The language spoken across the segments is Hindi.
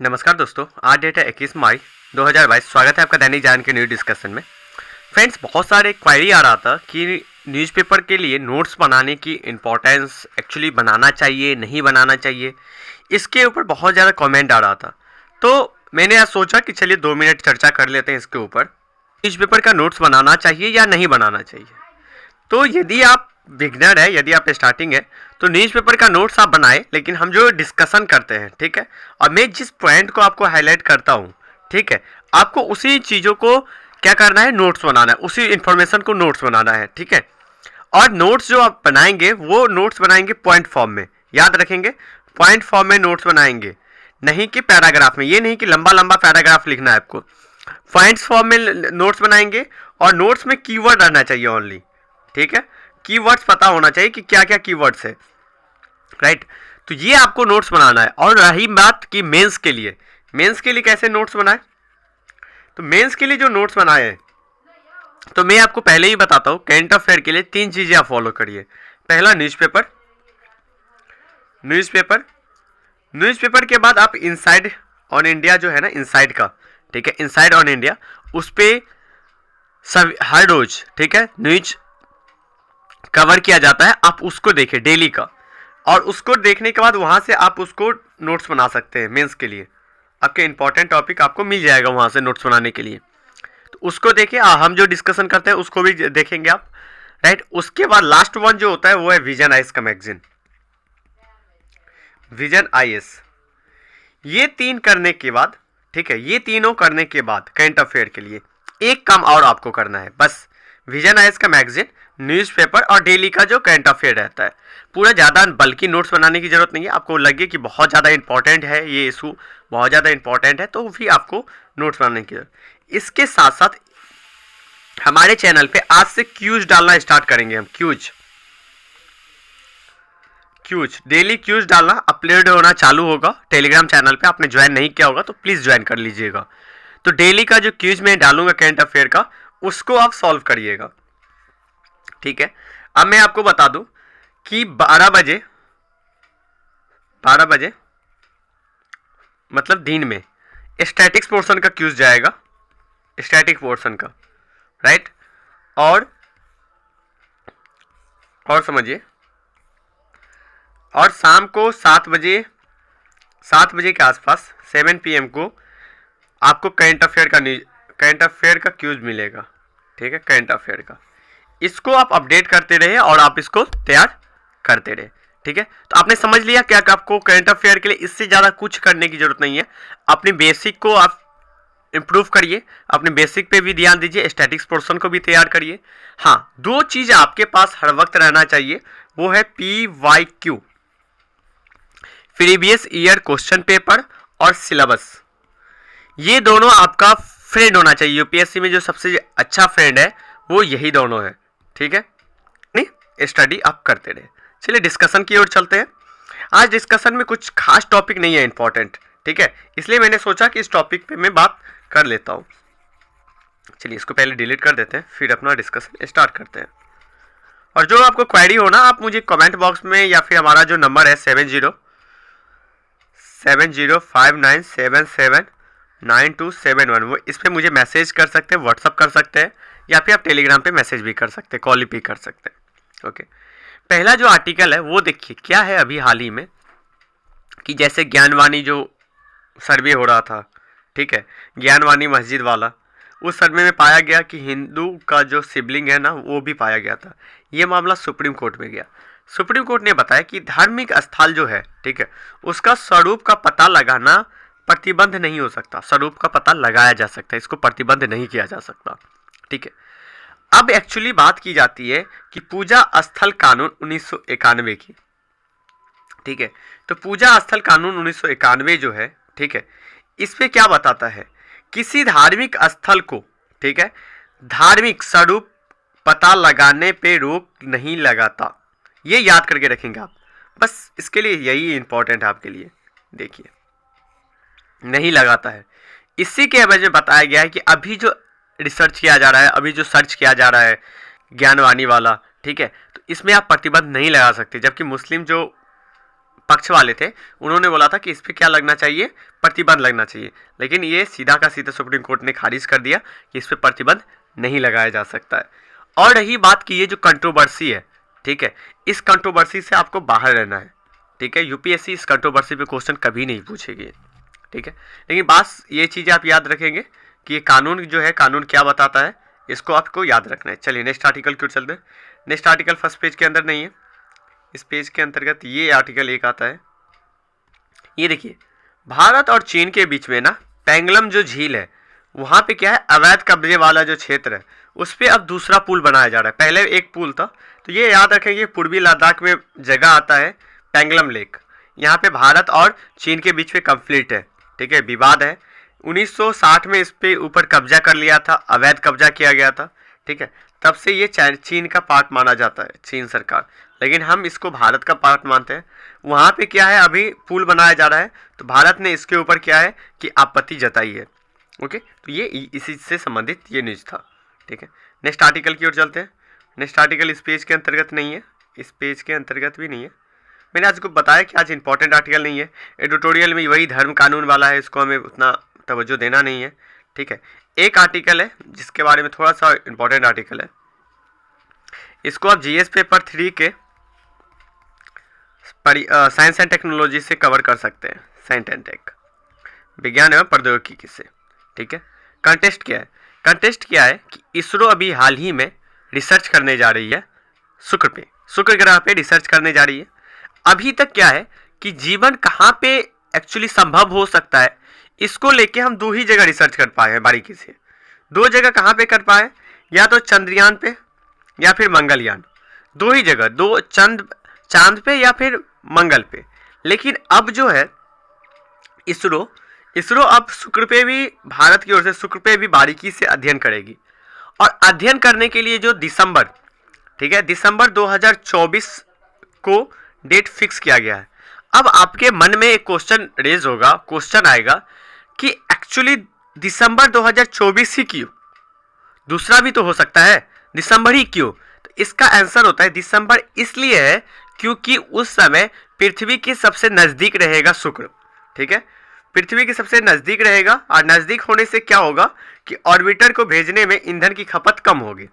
नमस्कार दोस्तों, आज डेट है 21 मई 2022। स्वागत है आपका दैनिक जागरण के न्यू डिस्कशन में। फ्रेंड्स, बहुत सारे क्वायरी आ रहा था कि न्यूज़पेपर के लिए नोट्स बनाने की इम्पोर्टेंस एक्चुअली बनाना चाहिए नहीं बनाना चाहिए, इसके ऊपर बहुत ज़्यादा कमेंट आ रहा था। तो मैंने आज सोचा कि चलिए 2 मिनट चर्चा कर लेते हैं इसके ऊपर, न्यूज़पेपर का नोट्स बनाना चाहिए या नहीं बनाना चाहिए। तो यदि आप बिगनर है, यदि आप स्टार्टिंग है, तो न्यूज़पेपर का नोट्स आप बनाए, लेकिन हम जो डिस्कशन करते हैं, ठीक है, और मैं जिस पॉइंट को आपको हाईलाइट करता हूँ, ठीक है, आपको उसी चीज़ों को क्या करना है, नोट्स बनाना है, उसी इन्फॉर्मेशन को नोट्स बनाना है, ठीक है। और नोट्स जो आप बनाएंगे वो नोट्स बनाएंगे पॉइंट फॉर्म में, याद रखेंगे, पॉइंट फॉर्म में नोट्स बनाएंगे, नहीं कि पैराग्राफ में। ये नहीं कि लंबा लंबा पैराग्राफ लिखना है आपको, पॉइंट्स फॉर्म में नोट्स बनाएंगे। और नोट्स में कीवर्ड रहना चाहिए ओनली, ठीक है, कीवर्ड्स पता होना चाहिए कि क्या क्या कीवर्ड्स है, राइट। तो ये आपको नोट्स बनाना है। और रही बात कि मेंस के लिए कैसे नोट्स बनाए, तो मेंस के लिए जो नोट्स बनाए हैं, तो मैं आपको पहले ही बताता हूँ, करंट अफेयर के लिए 3 चीज़ें आप फॉलो करिए। पहला न्यूज़पेपर के बाद आप इनसाइड ऑन इंडिया जो है ना, इनसाइड का, ठीक है, इनसाइड ऑन इंडिया, उस पर सब हर रोज, ठीक है, न्यूज कवर किया जाता है, आप उसको देखिए डेली का। और उसको देखने के बाद वहाँ से आप उसको नोट्स बना सकते हैं। मेंस के लिए आपके इंपॉर्टेंट टॉपिक आपको मिल जाएगा वहाँ से नोट्स बनाने के लिए, तो उसको देखिए। हम जो डिस्कशन करते हैं उसको भी देखेंगे आप, राइट। उसके बाद लास्ट वन जो होता है वो है विजन आईएएस का मैगजीन, विजन आईएएस। ये 3 करने के बाद, ठीक है, ये तीनों करने के बाद करंट अफेयर के लिए एक काम और आपको करना है, बस विजन आईएएस का मैगजीन, न्यूज़पेपर और डेली का जो करंट अफेयर रहता है। पूरा ज़्यादा बल्कि नोट्स बनाने की ज़रूरत नहीं है। आपको लगे कि बहुत ज़्यादा इंपॉर्टेंट है ये इशू, बहुत ज़्यादा इंपॉर्टेंट है, तो भी आपको नोट्स बनाने की जरूरत। इसके साथ साथ हमारे चैनल पे आज से क्यूज डालना स्टार्ट करेंगे हम। क्यूज डेली क्यूज डालना अपलोड होना चालू होगा टेलीग्राम चैनल पे। आपने ज्वाइन नहीं किया होगा तो प्लीज़ ज्वाइन कर लीजिएगा। तो डेली का जो क्यूज मैं डालूंगा करंट अफेयर का, उसको आप सॉल्व करिएगा, ठीक है। अब मैं आपको बता दूं कि 12 बजे मतलब दिन में स्टैटिक्स पोर्शन का क्यूज जाएगा, स्टैटिक पोर्शन का, राइट। और समझिए, और शाम को 7 बजे के आसपास 7 PM को आपको करंट अफेयर का क्यूज मिलेगा, ठीक है, करंट अफेयर का। इसको आप अपडेट करते रहे और आप इसको तैयार करते रहे, ठीक है। तो आपने समझ लिया क्या कि आपको करंट अफेयर के लिए इससे ज़्यादा कुछ करने की जरूरत नहीं है। अपनी बेसिक को आप इम्प्रूव करिए, अपने बेसिक पे भी ध्यान दीजिए, स्टैटिक्स पोर्शन को भी तैयार करिए। हाँ, 2 चीज़ आपके पास हर वक्त रहना चाहिए, वो है PYQ, previous year question paper, और सिलेबस। ये दोनों आपका फ्रेंड होना चाहिए। यूपीएससी में जो सबसे अच्छा फ्रेंड है वो यही दोनों है, ठीक है। नहीं, स्टडी आप करते रहे। चलिए डिस्कशन की ओर चलते हैं। आज डिस्कशन में कुछ खास टॉपिक नहीं है इंपॉर्टेंट, ठीक है, इसलिए मैंने सोचा कि इस टॉपिक पे मैं बात कर लेता हूँ। चलिए इसको पहले डिलीट कर देते हैं, फिर अपना डिस्कशन स्टार्ट करते हैं। और जो आपको क्वेरी हो ना, आप मुझे कमेंट बॉक्स में या फिर हमारा जो नंबर है 7059779271, वो इस पर मुझे मैसेज कर सकते हैं, व्हाट्सअप कर सकते हैं, या फिर आप टेलीग्राम पे मैसेज भी कर सकते हैं, कॉल भी कर सकते हैं, ओके। पहला जो आर्टिकल है वो देखिए क्या है अभी हाल ही में, कि जैसे ज्ञानवाणी जो सर्वे हो रहा था, ठीक है, ज्ञानवाणी मस्जिद वाला, उस सर्वे में पाया गया कि हिंदू का जो शिवलिंग है ना वो भी पाया गया था। ये मामला सुप्रीम कोर्ट में गया। सुप्रीम कोर्ट ने बताया कि धार्मिक स्थल जो है, ठीक है, उसका स्वरूप का पता लगाना प्रतिबंध नहीं हो सकता। स्वरूप का पता लगाया जा सकता है, इसको प्रतिबंध नहीं किया जा सकता, ठीक है। अब एक्चुअली बात की जाती है कि पूजा स्थल कानून 1991 की, ठीक है। तो पूजा स्थल कानून 1991 जो है, ठीक है, इस पे क्या बताता है, किसी धार्मिक स्थल को, ठीक है, धार्मिक स्वरूप पता लगाने पे रोक नहीं लगाता। ये याद करके रखेंगे आप, बस इसके लिए यही इंपॉर्टेंट है आपके लिए। देखिए, नहीं लगाता है। इसी के वजह में बताया गया है कि अभी जो रिसर्च किया जा रहा है, अभी जो सर्च किया जा रहा है ज्ञानवाणी वाला, ठीक है, तो इसमें आप प्रतिबंध नहीं लगा सकते। जबकि मुस्लिम जो पक्ष वाले थे, उन्होंने बोला था कि इस पर क्या लगना चाहिए, प्रतिबंध लगना चाहिए, लेकिन ये सीधा का सीधा सुप्रीम कोर्ट ने खारिज कर दिया कि इस पर प्रतिबंध नहीं लगाया जा सकता है। और रही बात की ये जो कंट्रोवर्सी है, ठीक है, इस कंट्रोवर्सी से आपको बाहर रहना है, ठीक है। यूपीएससी इस कंट्रोवर्सी पे क्वेश्चन कभी नहीं पूछेगी, ठीक है। लेकिन बस ये चीज़ें आप याद रखेंगे कि ये कानून जो है, कानून क्या बताता है, इसको आपको याद रखना है। चलिए नेक्स्ट आर्टिकल क्यों चलते हैं। नेक्स्ट आर्टिकल फर्स्ट पेज के अंदर नहीं है, इस पेज के अंतर्गत ये आर्टिकल एक आता है। ये देखिए, भारत और चीन के बीच में ना पेंगलम जो झील है, वहाँ पे क्या है, अवैध कब्जे वाला जो क्षेत्र है, उस पर अब दूसरा पुल बनाया जा रहा है। पहले एक पुल था, तो ये याद रखेंगे पूर्वी लद्दाख में जगह आता है पेंगलम लेक। यहाँ पे भारत और चीन के बीच में कंफ्लिक्ट है, ठीक है, विवाद है। 1960 में इस पे ऊपर कब्जा कर लिया था, अवैध कब्जा किया गया था, ठीक है। तब से ये चीन का पार्ट माना जाता है, चीन सरकार, लेकिन हम इसको भारत का पार्ट मानते हैं। वहाँ पे क्या है, अभी पुल बनाया जा रहा है, तो भारत ने इसके ऊपर क्या है कि आपत्ति जताई है। ओके, तो ये इसी से संबंधित ये न्यूज़ था, ठीक है। नेक्स्ट आर्टिकल की ओर चलते हैं। नेक्स्ट आर्टिकल इस पेज के अंतर्गत नहीं है, इस पेज के अंतर्गत भी नहीं है। मैंने आज को बताया कि आज इंपॉर्टेंट आर्टिकल नहीं है, एडिटोरियल में वही धर्म कानून वाला है, इसको हमें उतना तवज्जो देना नहीं है, ठीक है। एक आर्टिकल है जिसके बारे में थोड़ा सा इंपॉर्टेंट आर्टिकल है, इसको आप जीएस पेपर 3 के साइंस एंड टेक्नोलॉजी से कवर कर सकते हैं, साइंस एंड टेक, विज्ञान एवं प्रौद्योगिकी से, ठीक है। कंटेस्ट क्या है, कंटेस्ट क्या है कि इसरो अभी हाल ही में रिसर्च करने जा रही है शुक्र पे, शुक्र ग्रह पे रिसर्च करने जा रही है। अभी तक क्या है कि जीवन कहाँ पे एक्चुअली संभव हो सकता है, इसको लेके हम 2 ही जगह रिसर्च कर पाए हैं बारीकी से। 2 जगह कहाँ पे कर पाए, या तो चंद्रयान पे या फिर मंगलयान, 2 ही जगह, 2 चांद पे या फिर मंगल पे। लेकिन अब जो है इसरो अब शुक्र पे भी, भारत की ओर से शुक्र पे भी बारीकी से अध्ययन करेगी। और अध्ययन करने के लिए जो दिसंबर, ठीक है, दिसंबर 2024 को डेट फिक्स किया गया है। अब आपके मन में एक क्वेश्चन रेज होगा, क्वेश्चन आएगा कि एक्चुअली दिसंबर 2024 ही क्यों, दूसरा भी तो हो सकता है, दिसंबर ही क्यों? तो इसका आंसर होता है दिसंबर इसलिए है क्योंकि उस समय पृथ्वी के सबसे नजदीक रहेगा शुक्र, ठीक है, पृथ्वी के सबसे नजदीक रहेगा। और नजदीक होने से क्या होगा कि ऑर्बिटर को भेजने में ईंधन की खपत कम होगी।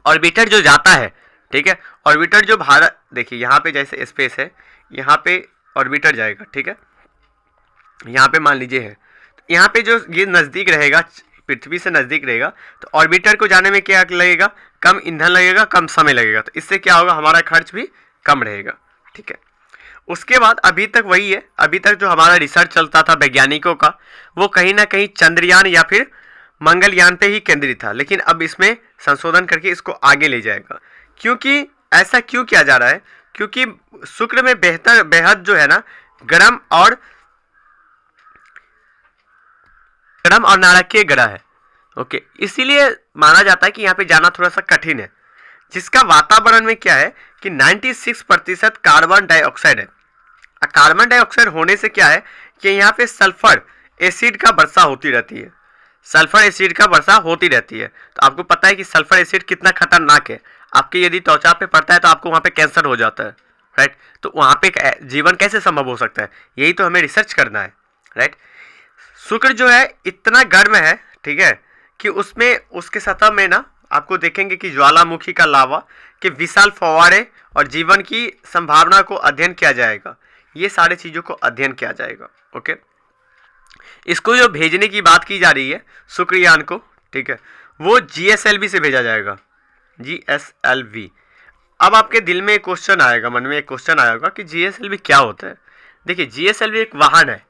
ऑर्बिटर जो जाता है, ठीक है, ऑर्बिटर जो भारत, देखिए यहाँ पे जैसे स्पेस है, यहाँ पे ऑर्बिटर जाएगा, ठीक है, यहाँ पे मान लीजिए है, तो यहाँ पे जो ये नज़दीक रहेगा, पृथ्वी से नज़दीक रहेगा, तो ऑर्बिटर को जाने में क्या लगेगा, कम ईंधन लगेगा, कम समय लगेगा, तो इससे क्या होगा, हमारा खर्च भी कम रहेगा, ठीक है। उसके बाद अभी तक वही है, अभी तक जो हमारा रिसर्च चलता था वैज्ञानिकों का, वो कहीं ना कहीं चंद्रयान या फिर मंगलयान पे ही केंद्रित था, लेकिन अब इसमें संशोधन करके इसको आगे ले जाएगा। क्योंकि ऐसा क्यों किया जा रहा है, क्योंकि शुक्र में बेहद जो है ना गर्म और नारकीय ग्रह है, ओके, इसीलिए माना जाता है कि यहाँ पे जाना थोड़ा सा कठिन है, जिसका वातावरण में क्या है कि 96% कार्बन डाइऑक्साइड है। कार्बन डाइऑक्साइड होने से क्या है कि यहाँ पे सल्फर एसिड का वर्षा होती रहती है, सल्फर एसिड का वर्षा होती रहती है। तो आपको पता है कि सल्फर एसिड कितना खतरनाक है, आपके यदि त्वचा पे पड़ता है तो आपको वहाँ पे कैंसर हो जाता है, राइट। तो वहाँ पे जीवन कैसे संभव हो सकता है, यही तो हमें रिसर्च करना है, राइट। शुक्र जो है इतना गर्म है, ठीक है, कि उसमें उसके सतह में ना आपको देखेंगे कि ज्वालामुखी का लावा के विशाल फव्वारे और जीवन की संभावना को अध्ययन किया जाएगा। ये सारे चीज़ों को अध्ययन किया जाएगा, ओके। इसको जो भेजने की बात की जा रही है शुक्रयान को, ठीक है, वो GSLV से भेजा जाएगा, GSLV। अब आपके दिल में एक क्वेश्चन आएगा, मन में एक क्वेश्चन आएगा कि GSLV क्या होता है। देखिए, GSLV एक वाहन है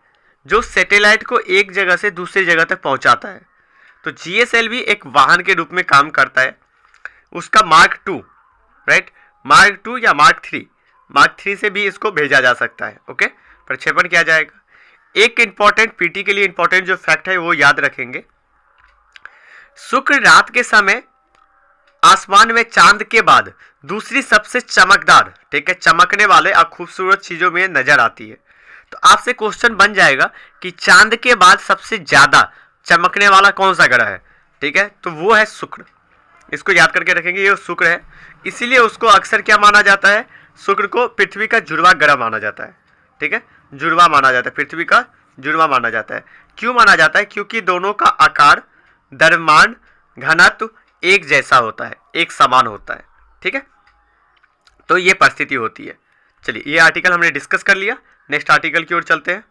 जो सैटेलाइट को एक जगह से दूसरी जगह तक पहुंचाता है। तो GSLV एक वाहन के रूप में काम करता है। उसका मार्क 2, राइट, मार्क 2 या मार्क 3 से भी इसको भेजा जा सकता है, ओके, प्रक्षेपण किया जाएगा। एक इंपॉर्टेंट पीटी के लिए इंपॉर्टेंट जो फैक्ट है वो याद रखेंगे, शुक्र रात के समय आसमान में चांद के बाद दूसरी सबसे चमकदार, ठीक है, चमकने वाले और खूबसूरत चीजों में नजर आती है। तो आपसे क्वेश्चन बन जाएगा कि चांद के बाद सबसे ज्यादा चमकने वाला कौन सा ग्रह है, ठीक है, तो वो है शुक्र। इसको याद करके रखेंगे, ये शुक्र है, इसीलिए उसको अक्सर क्या माना जाता है, शुक्र को पृथ्वी का जुड़वा ग्रह माना जाता है। ठीक है, जुड़वा माना जाता है, पृथ्वी का जुड़वा माना जाता है। क्यों माना जाता है? क्योंकि दोनों का आकार, द्रव्यमान, घनत्व एक जैसा होता है, एक समान होता है। ठीक है, तो ये परिस्थिति होती है। चलिए, ये आर्टिकल हमने डिस्कस कर लिया। नेक्स्ट आर्टिकल की ओर चलते हैं।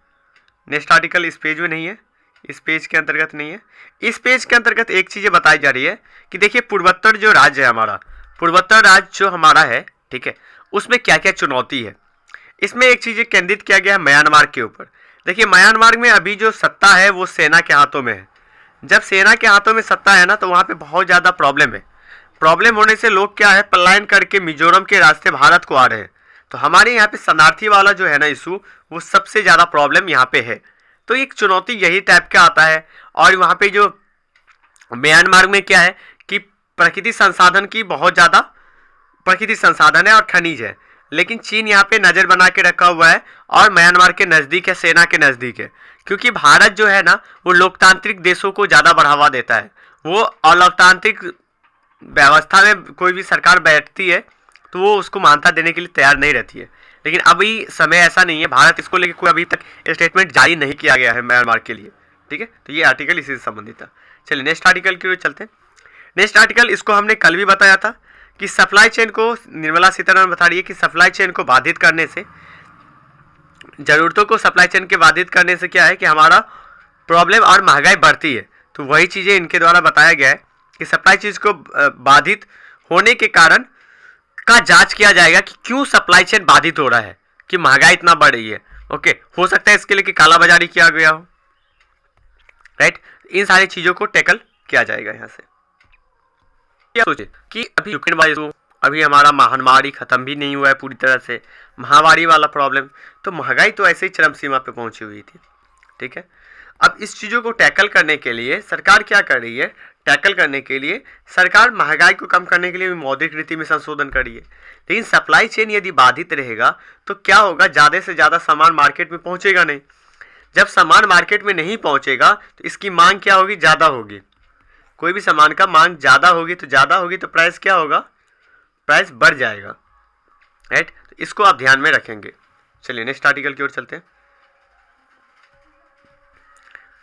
नेक्स्ट आर्टिकल इस पेज में नहीं है, इस पेज के अंतर्गत नहीं है। इस पेज के अंतर्गत एक चीज़ बताई जा रही है कि देखिए, पूर्वोत्तर जो राज्य है हमारा, पूर्वोत्तर राज्य जो हमारा है, ठीक है, उसमें क्या क्या चुनौती है। इसमें एक चीज़ केंद्रित किया गया है म्यांमार के ऊपर। देखिए, म्यांमार में अभी जो सत्ता है वो सेना के हाथों में है। जब सेना के हाथों में सत्ता है ना, तो वहाँ पे बहुत ज़्यादा प्रॉब्लम है। प्रॉब्लम होने से लोग क्या है, पलायन करके मिजोरम के रास्ते भारत को आ रहे हैं। तो हमारे यहाँ पे शरणार्थी वाला जो है ना इशू, वो सबसे ज़्यादा प्रॉब्लम यहाँ पे है। तो एक चुनौती यही टाइप का आता है। और वहाँ पे जो म्यांमार में क्या है कि प्रकृति संसाधन की बहुत ज़्यादा प्रकृति संसाधन है और खनिज है, लेकिन चीन यहाँ पे नज़र बना के रखा हुआ है और म्यांमार के नज़दीक है, सेना के नज़दीक है। क्योंकि भारत जो है ना, वो लोकतांत्रिक देशों को ज़्यादा बढ़ावा देता है। वो अलोकतांत्रिक व्यवस्था में कोई भी सरकार बैठती है तो वो उसको मान्यता देने के लिए तैयार नहीं रहती है। लेकिन अभी समय ऐसा नहीं है, भारत इसको लेकर कोई अभी तक स्टेटमेंट जारी नहीं किया गया है म्यांमार के लिए। ठीक है, तो ये आर्टिकल इसी से संबंधित था। चलिए, नेक्स्ट आर्टिकल की ओर चलते हैं। नेक्स्ट आर्टिकल, इसको हमने कल भी बताया था कि सप्लाई चेन को, निर्मला सीतारमण बता रही है कि सप्लाई चेन को बाधित करने से, ज़रूरतों को सप्लाई चेन के बाधित करने से क्या है कि हमारा प्रॉब्लम और महंगाई बढ़ती है। तो वही चीज़ें इनके द्वारा बताया गया है कि सप्लाई चेन को बाधित होने के कारण का जांच किया जाएगा कि क्यों सप्लाई चेन बाधित हो रहा है, कि महंगाई इतना बढ़ रही है। ओके, हो सकता है इसके लिए कि कालाबाजारी किया गया हो। राइट, इन सारी चीज़ों को टैकल किया जाएगा यहाँ से। क्या सोचे कि अभी यूक्रेन, अभी हमारा महामारी खत्म भी नहीं हुआ है पूरी तरह से, महामारी वाला प्रॉब्लम, तो महंगाई तो ऐसे ही चरम सीमा पे पहुंची हुई थी। ठीक है, अब इस चीज़ों को टैकल करने के लिए सरकार क्या कर रही है? टैकल करने के लिए सरकार महंगाई को कम करने के लिए भी मौद्रिक नीति में संशोधन कर रही है। लेकिन सप्लाई चेन यदि बाधित रहेगा तो क्या होगा? ज़्यादा से ज़्यादा सामान मार्केट में पहुंचेगा नहीं। जब सामान मार्केट में नहीं पहुंचेगा तो इसकी मांग क्या होगी? ज़्यादा होगी। कोई भी सामान का मांग ज़्यादा होगी तो प्राइस क्या होगा? प्राइस बढ़ जाएगा। राइट, तो इसको आप ध्यान में रखेंगे। चलिए, नेक्स्ट आर्टिकल की ओर चलते हैं।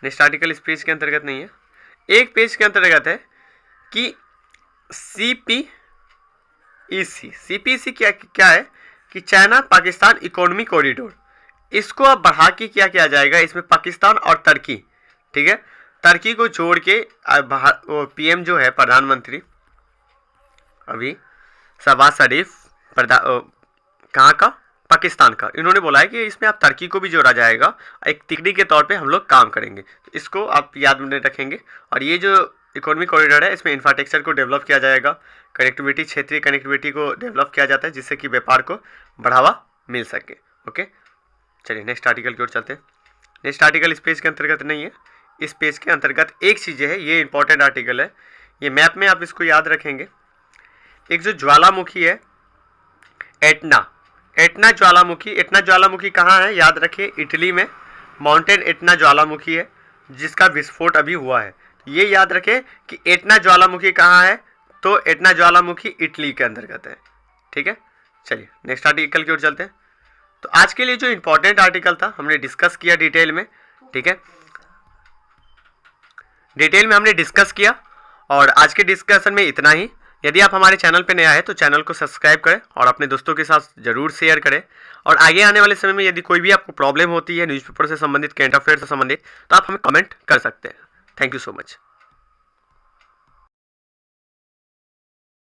नेक्स्ट आर्टिकल इस पेज के अंतर्गत नहीं है, एक पेज के अंतर्गत है कि सीपीईसी क्या है कि चाइना पाकिस्तान इकोनॉमी कॉरिडोर, इसको अब बढ़ा के क्या किया जाएगा? इसमें पाकिस्तान और तुर्की, ठीक है, तुर्की को जोड़ के पीएम जो है, प्रधानमंत्री अभी शहबाज शरीफ, कहाँ का? पाकिस्तान का, इन्होंने बोला है कि इसमें आप तुर्की को भी जोड़ा जाएगा, एक तिकड़ी के तौर पे हम लोग काम करेंगे। तो इसको आप याद में रखेंगे। और ये जो इकोनॉमिक कॉरिडोर है, इसमें इंफ्रास्ट्रक्चर को डेवलप किया जाएगा, कनेक्टिविटी, क्षेत्रीय कनेक्टिविटी को डेवलप किया जाता है, जिससे कि व्यापार को बढ़ावा मिल सके। ओके, चलिए नेक्स्ट आर्टिकल की ओर चलते हैं। नेक्स्ट आर्टिकल इस पेज के अंतर्गत नहीं है, इस पेज के अंतर्गत एक चीज़ है, ये इंपॉर्टेंट आर्टिकल है, ये मैप में आप इसको याद रखेंगे। एक जो ज्वालामुखी है, एटना ज्वालामुखी कहाँ है? याद रखिए, इटली में माउंटेन एटना ज्वालामुखी है, जिसका विस्फोट अभी हुआ है। ये याद रखें कि एटना ज्वालामुखी कहाँ है, तो एटना ज्वालामुखी इटली के अंतर्गत है। ठीक है, चलिए नेक्स्ट आर्टिकल की ओर चलते हैं। तो आज के लिए जो इंपॉर्टेंट आर्टिकल था हमने डिस्कस किया डिटेल में। ठीक है, डिटेल में हमने डिस्कस किया और आज के डिस्कशन में इतना ही। यदि आप हमारे चैनल पर नया है तो चैनल को सब्सक्राइब करें और अपने दोस्तों के साथ जरूर शेयर करें। और आगे आने वाले समय में यदि कोई भी आपको प्रॉब्लम होती है न्यूज़पेपर से संबंधित, करंट अफेयर से संबंधित, तो आप हमें कमेंट कर सकते हैं। Thank you so much.